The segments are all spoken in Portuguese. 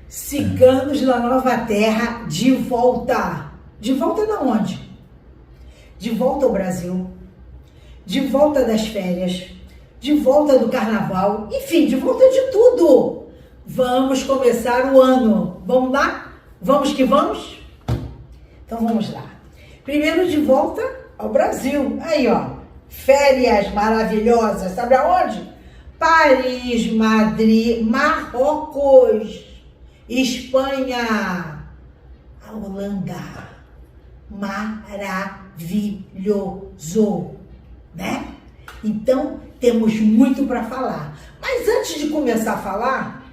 Ciganos da Nova Terra de volta. De volta da onde? De volta ao Brasil. De volta das férias. De volta do carnaval. Enfim, de volta de tudo. Vamos começar o ano. Vamos lá? Vamos que vamos? Então vamos lá. Primeiro de volta ao Brasil. Aí, ó. Férias maravilhosas. Sabe aonde? Paris, Madrid, Marrocos, Espanha, a Holanda. Maravilhoso, né? Então, temos muito para falar. Mas antes de começar a falar,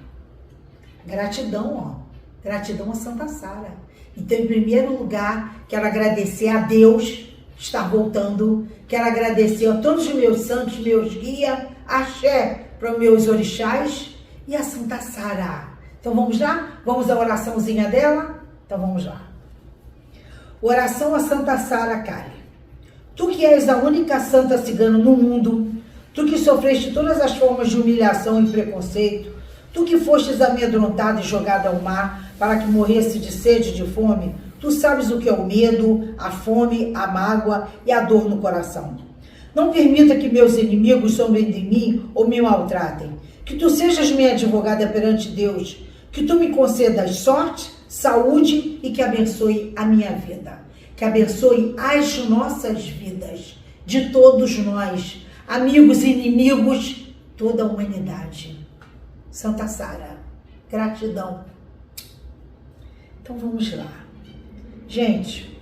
gratidão, ó. Gratidão a Santa Sara. Então, em primeiro lugar, quero agradecer a Deus estar voltando. Quero agradecer a todos os meus santos, meus guias, axé para os meus orixás e a Santa Sara. Então vamos lá? Vamos à oraçãozinha dela? Então vamos lá. Oração a Santa Sara Kali. Tu que és a única santa cigana no mundo, tu que sofreste todas as formas de humilhação e preconceito, tu que fostes amedrontada e jogada ao mar para que morresse de sede e de fome, tu sabes o que é o medo, a fome, a mágoa e a dor no coração. Não permita que meus inimigos zombem de mim ou me maltratem. Que tu sejas minha advogada perante Deus. Que tu me concedas sorte, saúde e que abençoe a minha vida. Que abençoe as nossas vidas, de todos nós, amigos e inimigos, toda a humanidade. Santa Sara, gratidão. Então vamos lá. Gente,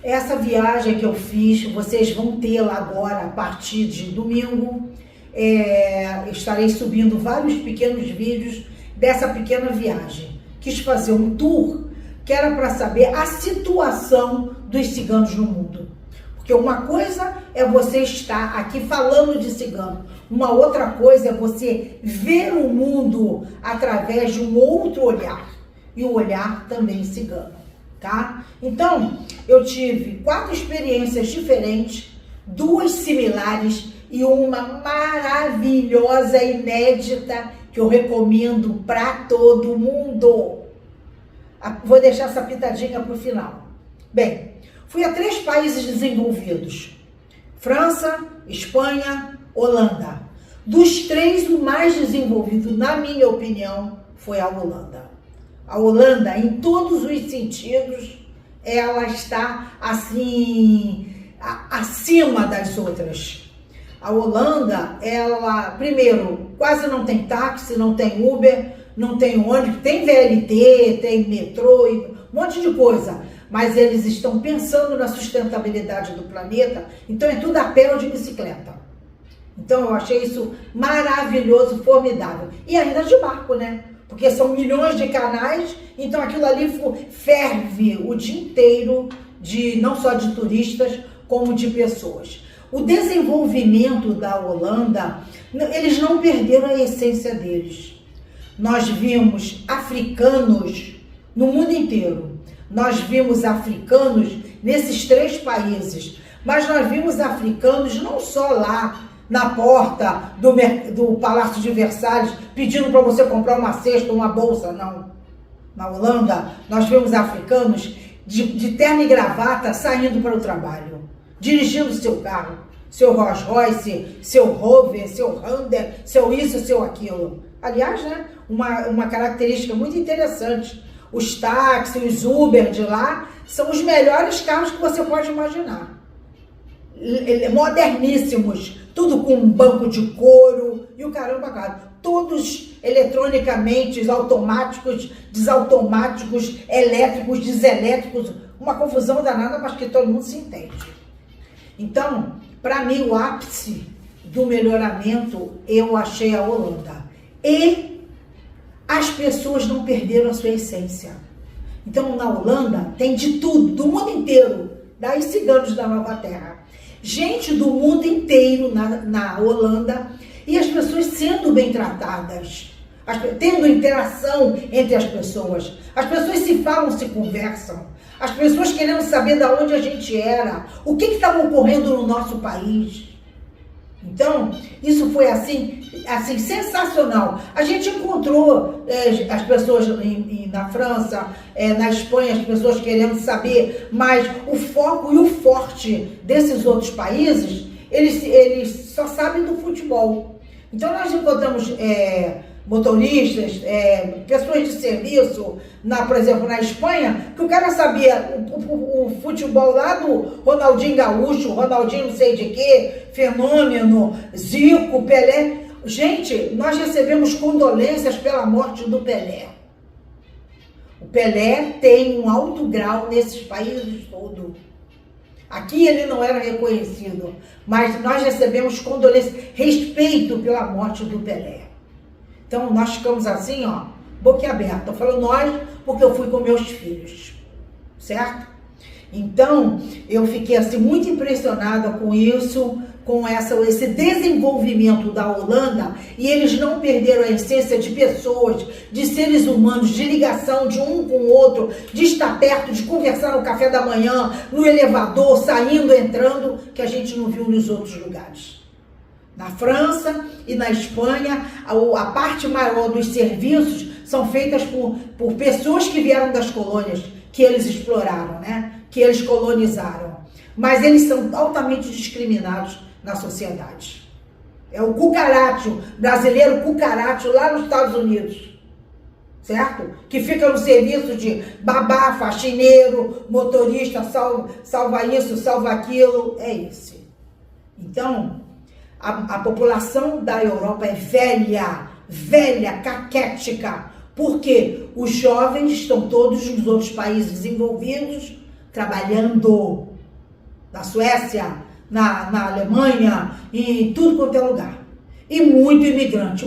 essa viagem que eu fiz, vocês vão tê-la agora a partir de domingo. Eu estarei subindo vários pequenos vídeos dessa pequena viagem. Quis fazer um tour que era para saber a situação dos ciganos no mundo. Porque uma coisa é você estar aqui falando de cigano, uma outra coisa é você ver o mundo através de um outro olhar, e o olhar também cigano, tá? Então, eu tive 4 experiências diferentes, 2 similares e uma maravilhosa, inédita, que eu recomendo para todo mundo. Vou deixar essa pitadinha para o final. Bem, fui a 3 países desenvolvidos. França, Espanha, Holanda. Dos 3, o mais desenvolvido, na minha opinião, foi a Holanda. A Holanda, em todos os sentidos, ela está, assim, acima das outras. A Holanda, ela, primeiro, quase não tem táxi, não tem Uber, não tem ônibus, tem VLT, tem metrô, um monte de coisa. Mas eles estão pensando na sustentabilidade do planeta, então é tudo a pé ou de bicicleta. Então eu achei isso maravilhoso, formidável. E ainda de barco, né? Porque são milhões de canais, então aquilo ali ferve o dia inteiro, não só de turistas, como de pessoas. O desenvolvimento da Holanda, eles não perderam a essência deles. Nós vimos africanos no mundo inteiro. Nós vimos africanos nesses 3 países. Mas nós vimos africanos não só lá na porta do Palácio de Versalhes, pedindo para você comprar uma cesta, uma bolsa, não. Na Holanda, nós vimos africanos de terno e gravata saindo para o trabalho, dirigindo seu carro, seu Rolls Royce, seu Rover, seu Honda, seu isso, seu aquilo. Aliás, né, uma característica muito interessante, os táxis, os Uber de lá, são os melhores carros que você pode imaginar. Moderníssimos, tudo com um banco de couro e o caramba, cara. Todos eletronicamente, automáticos, desautomáticos, elétricos, deselétricos, uma confusão danada, mas que todo mundo se entende. Então, para mim, o ápice do melhoramento, eu achei a Holanda. E as pessoas não perderam a sua essência. Então, na Holanda, tem de tudo, do mundo inteiro, daí ciganos da Nova Terra. Gente do mundo inteiro na Holanda, e as pessoas sendo bem tratadas, tendo interação entre as pessoas se falam, se conversam, as pessoas querendo saber de onde a gente era, o que estava ocorrendo no nosso país. Então, isso foi assim sensacional. A gente encontrou as pessoas na França, na Espanha, as pessoas querendo saber, mas o foco e o forte desses outros países, eles só sabem do futebol. Então, nós encontramos motoristas, pessoas de serviço, por exemplo, na Espanha, que o cara sabia o futebol lá do Ronaldinho Gaúcho, Ronaldinho não sei de quê, Fenômeno, Zico, Pelé. Gente, nós recebemos condolências pela morte do Pelé. O Pelé tem um alto grau nesses países todos. Aqui ele não era reconhecido, mas nós recebemos condolências, respeito pela morte do Pelé. Então, nós ficamos assim, ó, boquiaberta. Eu falo nós, porque eu fui com meus filhos, certo? Então, eu fiquei assim muito impressionada com isso, com esse desenvolvimento da Holanda, e eles não perderam a essência de pessoas, de seres humanos, de ligação de um com o outro, de estar perto, de conversar no café da manhã, no elevador, saindo, entrando, que a gente não viu nos outros lugares. Na França e na Espanha, a parte maior dos serviços são feitas por pessoas que vieram das colônias, que eles exploraram, né? Que eles colonizaram. Mas eles são altamente discriminados na sociedade. É o cucaracho, brasileiro cucaracho lá nos Estados Unidos, certo? Que fica no serviço de babá, faxineiro, motorista, salva isso, salva aquilo, é esse. Então, a população da Europa é velha, caquética, porque os jovens estão todos nos outros países desenvolvidos, trabalhando, na Suécia, na Alemanha, e em tudo quanto é lugar. E muito imigrante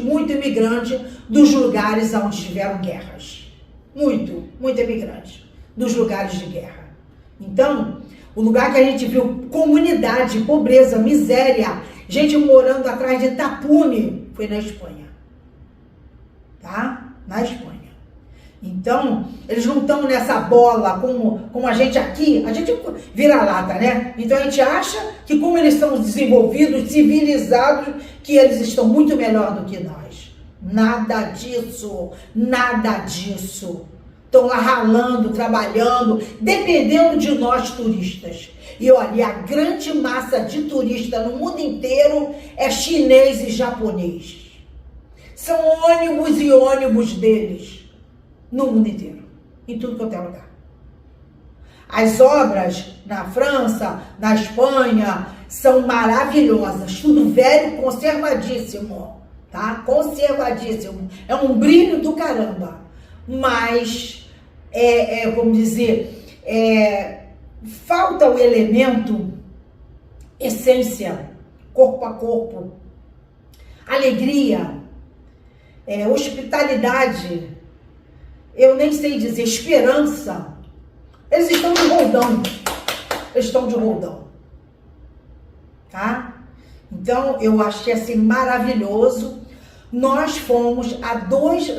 dos lugares onde tiveram guerras. Muito imigrante dos lugares de guerra. Então, o lugar que a gente viu comunidade, pobreza, miséria, gente morando atrás de tapume, foi na Espanha. Tá? Na Espanha. Então, eles não estão nessa bola como a gente aqui, a gente vira lata, né? Então a gente acha que como eles são desenvolvidos, civilizados, que eles estão muito melhor do que nós. Nada disso. Estão lá ralando, trabalhando, dependendo de nós turistas. E olha, a grande massa de turista no mundo inteiro é chinês e japonês. São ônibus e ônibus deles no mundo inteiro, em tudo quanto é lugar. As obras na França, na Espanha, são maravilhosas, tudo velho, conservadíssimo, tá? Conservadíssimo. É um brilho do caramba. Mas, vamos dizer, falta o elemento essência, corpo a corpo, alegria, hospitalidade, eu nem sei dizer, esperança. Eles estão de roldão. Tá? Então, eu achei assim maravilhoso. Nós fomos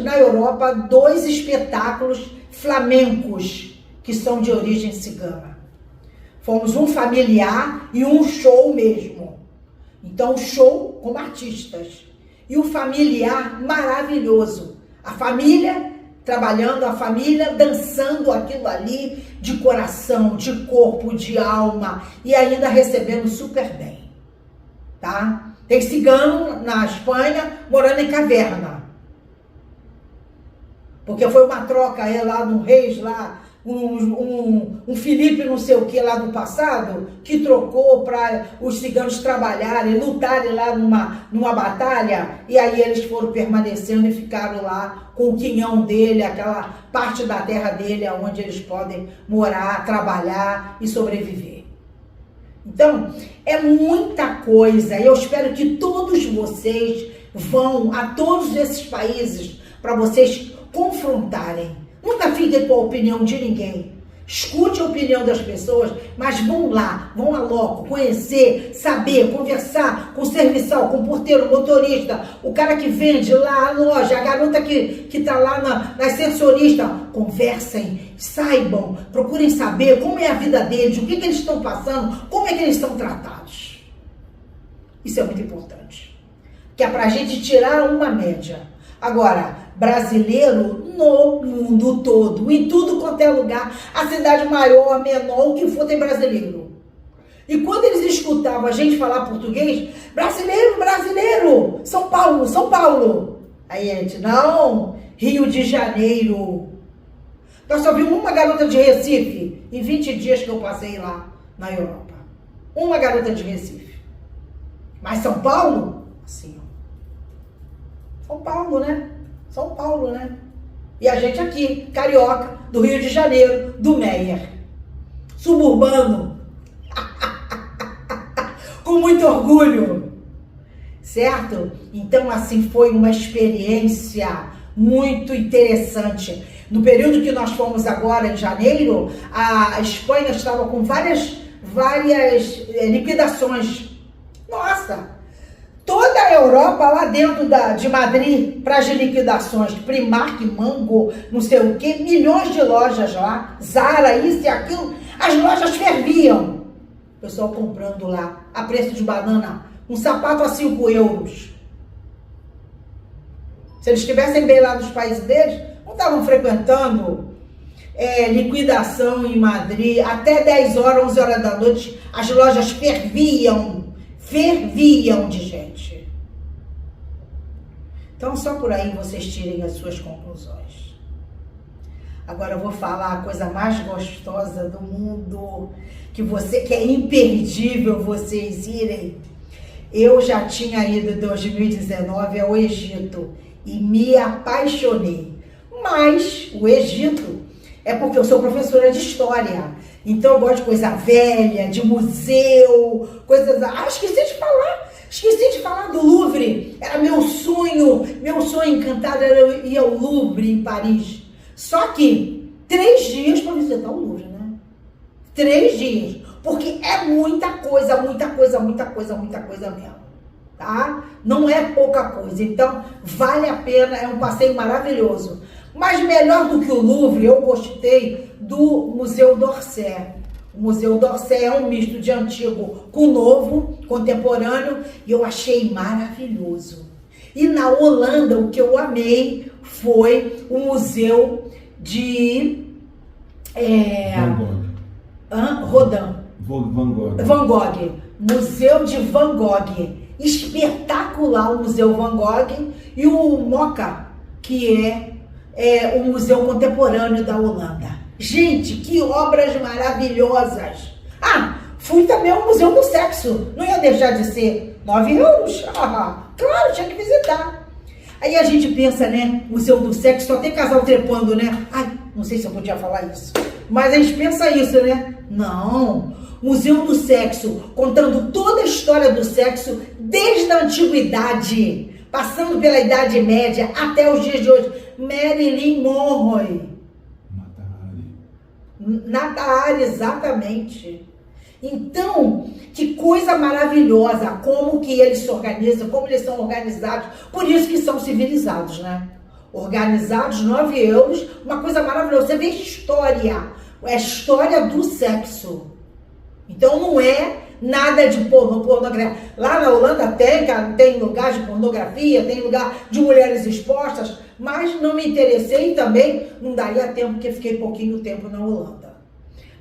na Europa, 2 espetáculos flamencos, que são de origem cigana. Fomos um familiar e um show mesmo. Então, o show como artistas. E o familiar maravilhoso. A família trabalhando, a família dançando aquilo ali de coração, de corpo, de alma e ainda recebendo super bem, tá? Tem cigano na Espanha morando em caverna, porque foi uma troca lá no Reis, lá, um Felipe não sei o que lá do passado, que trocou para os ciganos trabalharem, lutarem lá numa batalha, e aí eles foram permanecendo e ficaram lá com o quinhão dele, aquela parte da terra dele, onde eles podem morar, trabalhar e sobreviver. Então, é muita coisa, e eu espero que todos vocês vão a todos esses países para vocês confrontarem. Nunca fiquem com a opinião de ninguém. Escute a opinião das pessoas, mas vão lá, vão a loco, conhecer, saber, conversar com o serviçal, com o porteiro, o motorista, o cara que vende lá a loja, a garota que está lá na ascensorista. Conversem, saibam, procurem saber como é a vida deles, o que eles estão passando, como é que eles são tratados. Isso é muito importante. Que é pra gente tirar uma média. Agora, brasileiro no mundo todo, em tudo quanto é lugar, a cidade maior, menor, o que for, tem brasileiro. E quando eles escutavam a gente falar português, brasileiro, brasileiro, São Paulo, São Paulo. Aí a gente, não, Rio de Janeiro. Nós só vimos uma garota de Recife em 20 dias que eu passei lá na Europa. Uma garota de Recife. Mas São Paulo, assim, ó. São Paulo, né? São Paulo, né? E a gente aqui, carioca, do Rio de Janeiro, do Meier. Suburbano. Com muito orgulho. Certo? Então, assim, foi uma experiência muito interessante. No período que nós fomos agora, em janeiro, a Espanha estava com várias liquidações. Nossa! Toda a Europa lá dentro de Madrid, para as liquidações, Primark, Mango, não sei o quê, milhões de lojas lá, Zara, isso e aquilo, as lojas ferviam. O pessoal comprando lá, a preço de banana, um sapato a 5 euros. Se eles estivessem bem lá nos países deles, não estavam frequentando liquidação em Madrid, até 10 horas, 11 horas da noite, as lojas ferviam de gente. Então, só por aí vocês tirem as suas conclusões. Agora eu vou falar a coisa mais gostosa do mundo, que é imperdível vocês irem. Eu já tinha ido em 2019 ao Egito e me apaixonei. Mas o Egito é porque eu sou professora de história. Então eu gosto de coisa velha, de museu, coisas... esqueci de falar do Louvre. Era meu sonho encantado era ir ao Louvre em Paris. Só que 3 dias para visitar o Louvre, né? 3 dias. Porque é muita coisa mesmo, tá? Não é pouca coisa. Então, vale a pena, é um passeio maravilhoso. Mas melhor do que o Louvre, eu gostei do Museu d'Orsay. O Museu d'Orsay é um misto de antigo com novo, contemporâneo, e eu achei maravilhoso. E na Holanda, o que eu amei foi o Museu de... Van Gogh. Museu de Van Gogh. Espetacular o Museu Van Gogh. E o MOCA, que é o Museu Contemporâneo da Holanda. Gente, que obras maravilhosas. Fui também ao Museu do Sexo. Não ia deixar de ser 9 euros. Claro, tinha que visitar. Aí a gente pensa, né? Museu do Sexo, só tem casal trepando, né? Não sei se eu podia falar isso. Mas a gente pensa isso, né? Não. Museu do Sexo, contando toda a história do sexo, desde a antiguidade, passando pela Idade Média até os dias de hoje. Marilyn Monroe. Natahari, exatamente. Então, que coisa maravilhosa, como que eles se organizam, como eles são organizados. Por isso que são civilizados, né? Organizados, 9 euros, uma coisa maravilhosa. Você vê história, é a história do sexo. Então não é nada de pornografia. Lá na Holanda tem lugar de pornografia, tem lugar de mulheres expostas, mas não me interessei também, não daria tempo, porque fiquei pouquinho tempo na Holanda.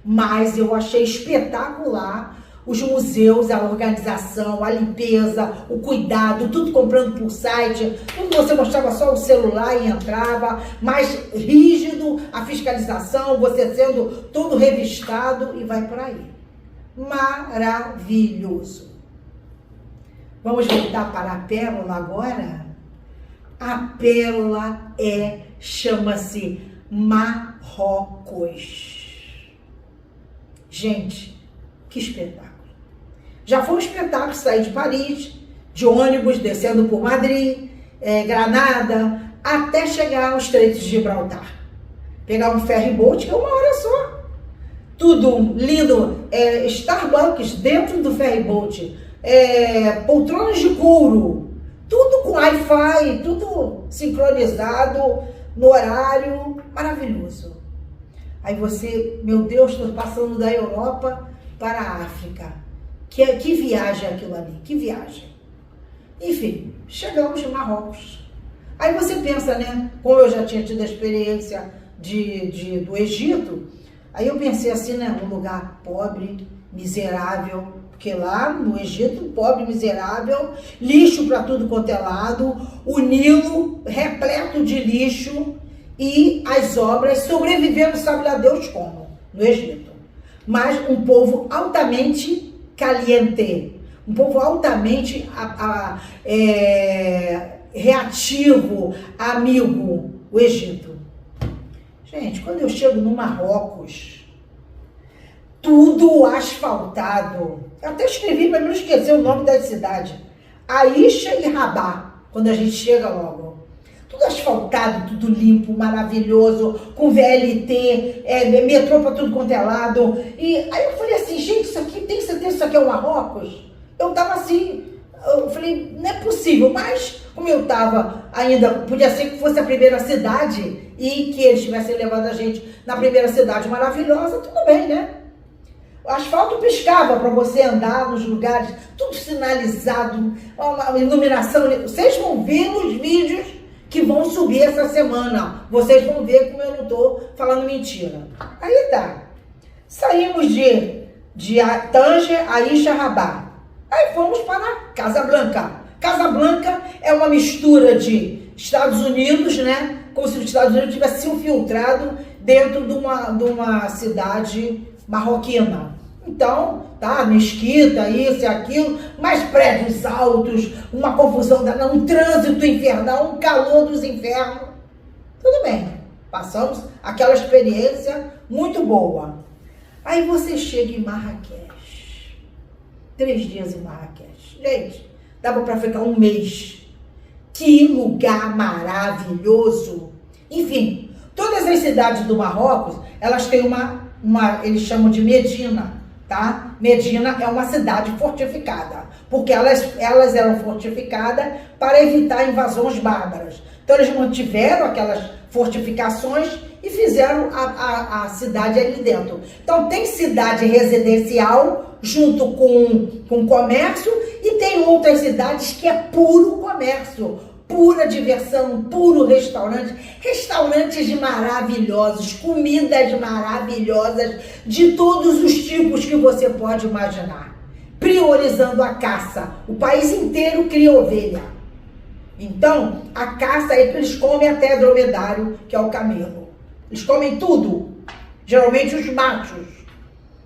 Mas eu achei espetacular os museus, a organização, a limpeza, o cuidado, tudo comprando por site, tudo você mostrava só o celular e entrava, mais rígido a fiscalização, você sendo todo revistado e vai por aí. Maravilhoso. Vamos voltar para a pérola agora? A pérola chama-se Marrocos. Gente, que espetáculo. Já foi um espetáculo sair de Paris, de ônibus, descendo por Madrid, Granada, até chegar ao Estreito de Gibraltar. Pegar um ferry boat, que é 1 hora só. Tudo lindo, Starbucks dentro do ferry boat, poltronas de couro, tudo com Wi-Fi, tudo sincronizado no horário, maravilhoso. Aí você, meu Deus, estou passando da Europa para a África. Que viagem aquilo ali, que viagem. Enfim, chegamos em Marrocos. Aí você pensa, né? Como eu já tinha tido a experiência do Egito, aí eu pensei assim, né? Um lugar pobre, miserável, porque lá no Egito, pobre, miserável, lixo para tudo quanto é lado, o Nilo repleto de lixo e as obras sobrevivendo, sabe lá Deus como, no Egito. Mas um povo altamente caliente, um povo altamente reativo, amigo, o Egito. Gente, quando eu chego no Marrocos, tudo asfaltado. Eu até escrevi para não esquecer o nome da cidade. Aisha e Rabá, quando a gente chega logo. Tudo asfaltado, tudo limpo, maravilhoso, com VLT, metrô para tudo quanto é lado. E aí eu falei assim, gente, isso aqui, tem certeza que isso aqui é o Marrocos? Eu tava assim, eu falei, não é possível, mas como eu tava ainda, podia ser que fosse a primeira cidade e que eles tivessem levado a gente na primeira cidade maravilhosa, tudo bem, né? O asfalto piscava para você andar nos lugares, tudo sinalizado, uma iluminação. Vocês vão ver nos vídeos que vão subir essa semana. Vocês vão ver como eu não estou falando mentira. Aí tá. Saímos de Tanger, Aisha, Rabá. Aí fomos para Casablanca. Casablanca é uma mistura de Estados Unidos, né? Como se os Estados Unidos tivessem se infiltrado dentro de uma cidade marroquina. Então, tá, mesquita, isso e aquilo, mais prédios altos, uma confusão, um trânsito infernal, um calor dos infernos. Tudo bem, passamos aquela experiência muito boa. Aí você chega em Marrakech, 3 dias em Marrakech. Gente, dava para ficar um mês. Que lugar maravilhoso! Enfim, todas as cidades do Marrocos, elas têm eles chamam de Medina, tá? Medina é uma cidade fortificada, porque elas eram fortificadas para evitar invasões bárbaras. Então eles mantiveram aquelas fortificações e fizeram a cidade ali dentro. Então tem cidade residencial junto com comércio e tem outras cidades que é puro comércio, pura diversão, puro restaurante, restaurantes maravilhosos, comidas maravilhosas, de todos os tipos que você pode imaginar, priorizando a caça. O país inteiro cria ovelha. Então, a caça é que eles comem até dromedário, que é o camelo. Eles comem tudo, geralmente os machos,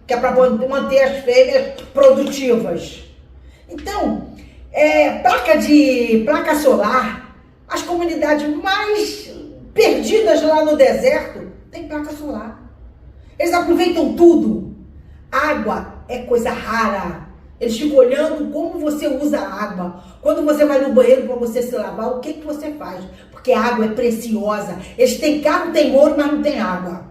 que é para manter as fêmeas produtivas. Então, placa solar, as comunidades mais perdidas lá no deserto, tem placa solar. Eles aproveitam tudo. Água é coisa rara. Eles ficam olhando como você usa a água. Quando você vai no banheiro para você se lavar, o que você faz? Porque a água é preciosa. Eles têm carro, têm ouro, mas não tem água.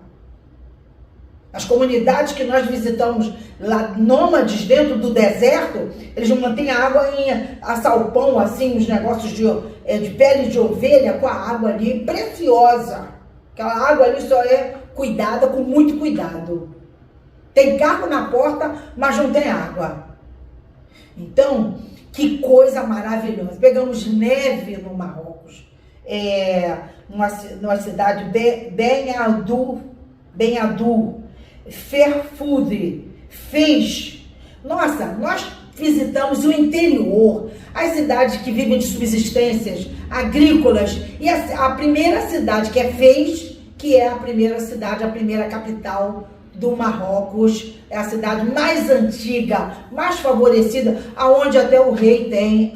As comunidades que nós visitamos lá, nômades dentro do deserto, eles mantêm a água em assalpão, assim, os negócios de pele de ovelha, com a água ali, preciosa. Aquela água ali só é cuidada com muito cuidado. Tem carro na porta, mas não tem água. Então, que coisa maravilhosa. Pegamos neve no Marrocos, numa cidade Ben Adour, Ferfoud, Fez. Nossa, nós visitamos o interior, as cidades que vivem de subsistências agrícolas, e a primeira cidade, que é Fez, que é a primeira cidade, a primeira capital do Marrocos, é a cidade mais antiga, mais favorecida, aonde até o rei tem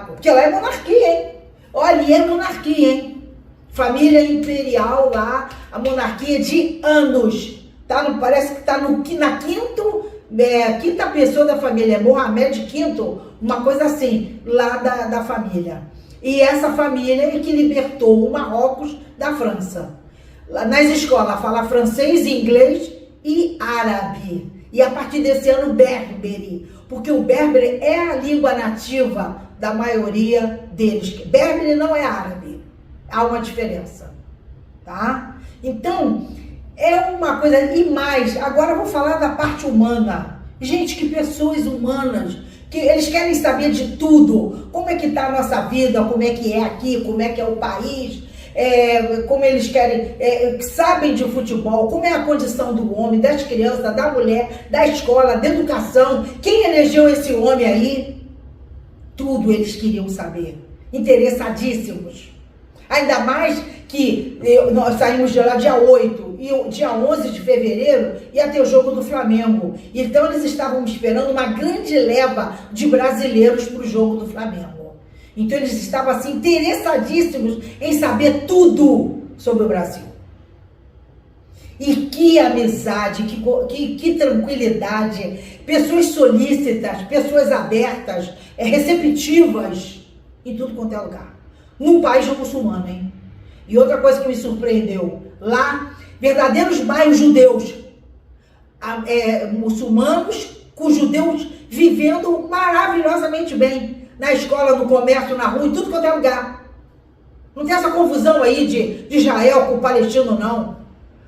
porque lá é monarquia, hein? Olha, é monarquia, hein? Família imperial lá, a monarquia de anos. Parece que está na quinta pessoa da família, Mohamed V, uma coisa assim, lá da família. E essa família é que libertou o Marrocos da França. Nas escolas fala francês, inglês e árabe. E a partir desse ano, berbere, porque o berbere é a língua nativa da maioria deles. Berbere não é árabe, há uma diferença, tá? Então, é uma coisa, e mais, agora eu vou falar da parte humana. Gente, que pessoas humanas, que eles querem saber de tudo. Como é que está a nossa vida, como é que é aqui, como é que é o país, como eles querem, sabem de futebol, como é a condição do homem, das crianças, da mulher, da escola, da educação, quem elegeu esse homem aí. Tudo eles queriam saber, interessadíssimos. Ainda mais que nós saímos de lá dia 8 e dia 11 de fevereiro ia ter o jogo do Flamengo. Então eles estavam esperando uma grande leva de brasileiros para o jogo do Flamengo. Então eles estavam assim interessadíssimos em saber tudo sobre o Brasil. E que amizade, que tranquilidade, pessoas solícitas, pessoas abertas, receptivas em tudo quanto é lugar. Num país muçulmano, hein? E outra coisa que me surpreendeu, lá, verdadeiros bairros judeus, muçulmanos com judeus vivendo maravilhosamente bem, na escola, no comércio, na rua, em tudo quanto é lugar. Não tem essa confusão aí de Israel com o palestino, não.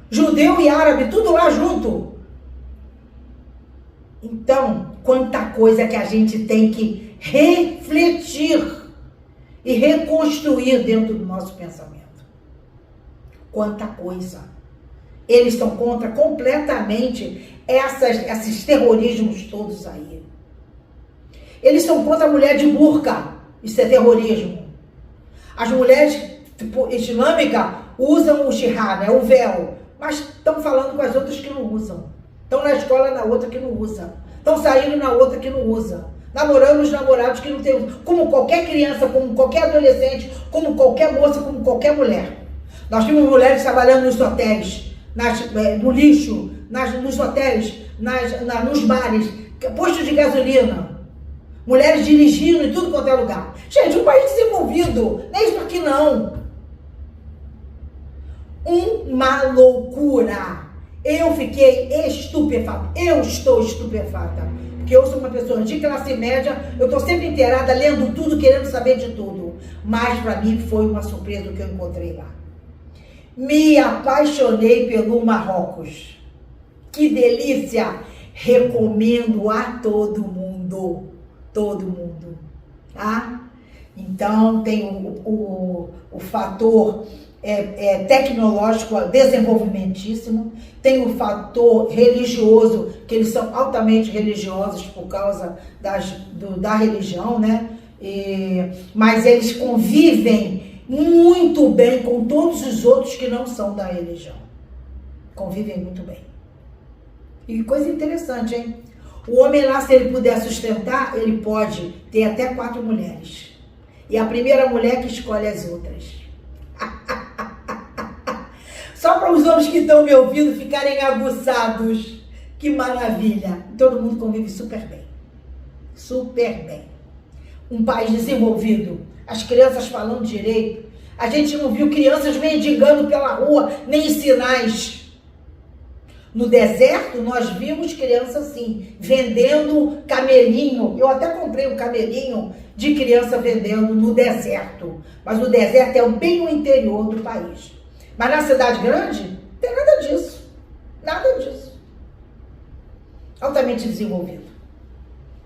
Judeu e árabe, tudo lá junto. Então, quanta coisa que a gente tem que refletir e reconstruir dentro do nosso pensamento. Quanta coisa. Eles estão contra completamente esses terrorismos todos aí. Eles são contra a mulher de burca. Isso é terrorismo. As mulheres islâmicas usam o jihad, né, o véu. Mas estão falando com as outras que não usam. Estão na escola na outra que não usa. Estão saindo na outra que não usa. Namorando os namorados que não tem. Como qualquer criança, como qualquer adolescente, como qualquer moça, como qualquer mulher. Nós temos mulheres trabalhando nos hotéis, no lixo, nos hotéis, nos bares, postos de gasolina. Mulheres dirigindo em tudo quanto é lugar. Gente, um país desenvolvido, não é isso aqui não. Uma loucura. Eu fiquei estupefata. Eu estou estupefata. Porque eu sou uma pessoa de classe média, eu estou sempre inteirada, lendo tudo, querendo saber de tudo. Mas para mim foi uma surpresa o que eu encontrei lá. Me apaixonei pelo Marrocos. Que delícia! Recomendo a todo mundo. Todo mundo. Tá? Então tem o fator tecnológico desenvolvimentíssimo, tem o fator religioso, que eles são altamente religiosos por causa da religião, né? Mas eles convivem muito bem com todos os outros que não são da religião. Convivem muito bem. E coisa interessante, hein? O homem lá, se ele puder sustentar, ele pode ter até 4 mulheres. E a primeira mulher que escolhe as outras. Só para os homens que estão me ouvindo ficarem aguçados. Que maravilha. Todo mundo convive super bem. Super bem. Um país desenvolvido. As crianças falando direito. A gente não viu crianças mendigando pela rua, nem sinais. No deserto, nós vimos crianças assim, vendendo camelinho. Eu até comprei um camelinho de criança vendendo no deserto. Mas o deserto é bem no interior do país. Mas na cidade grande, não tem nada disso. Nada disso. Altamente desenvolvido.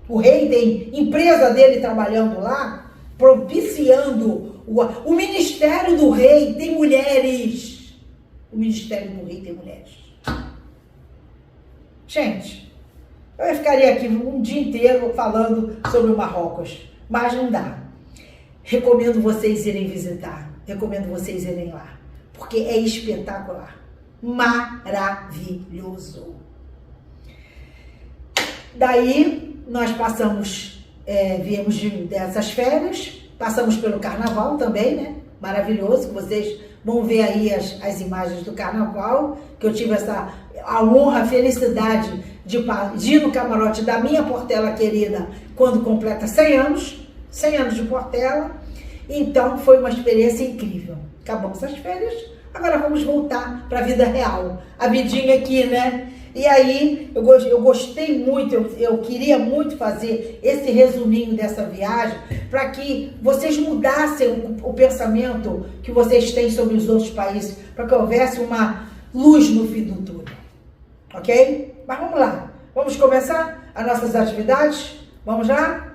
O rei tem empresa dele trabalhando lá, propiciando. O ministério do rei tem mulheres. O ministério do rei tem mulheres. Gente, eu ficaria aqui um dia inteiro falando sobre o Marrocos, mas não dá. Recomendo vocês irem visitar, recomendo vocês irem lá, porque é espetacular, maravilhoso. Daí, nós passamos, viemos dessas férias, passamos pelo carnaval também, né? Maravilhoso, que vocês vão ver aí as imagens do carnaval, que eu tive a honra, a felicidade de ir no camarote da minha Portela querida quando completa 100 anos de Portela. Então foi uma experiência incrível. Acabamos as férias, agora vamos voltar para a vida real, a vidinha aqui, né? E aí eu gostei muito, eu queria muito fazer esse resuminho dessa viagem para que vocês mudassem o pensamento que vocês têm sobre os outros países, para que houvesse uma luz no fim do túnel. Ok? Mas vamos lá. Vamos começar as nossas atividades? Vamos lá?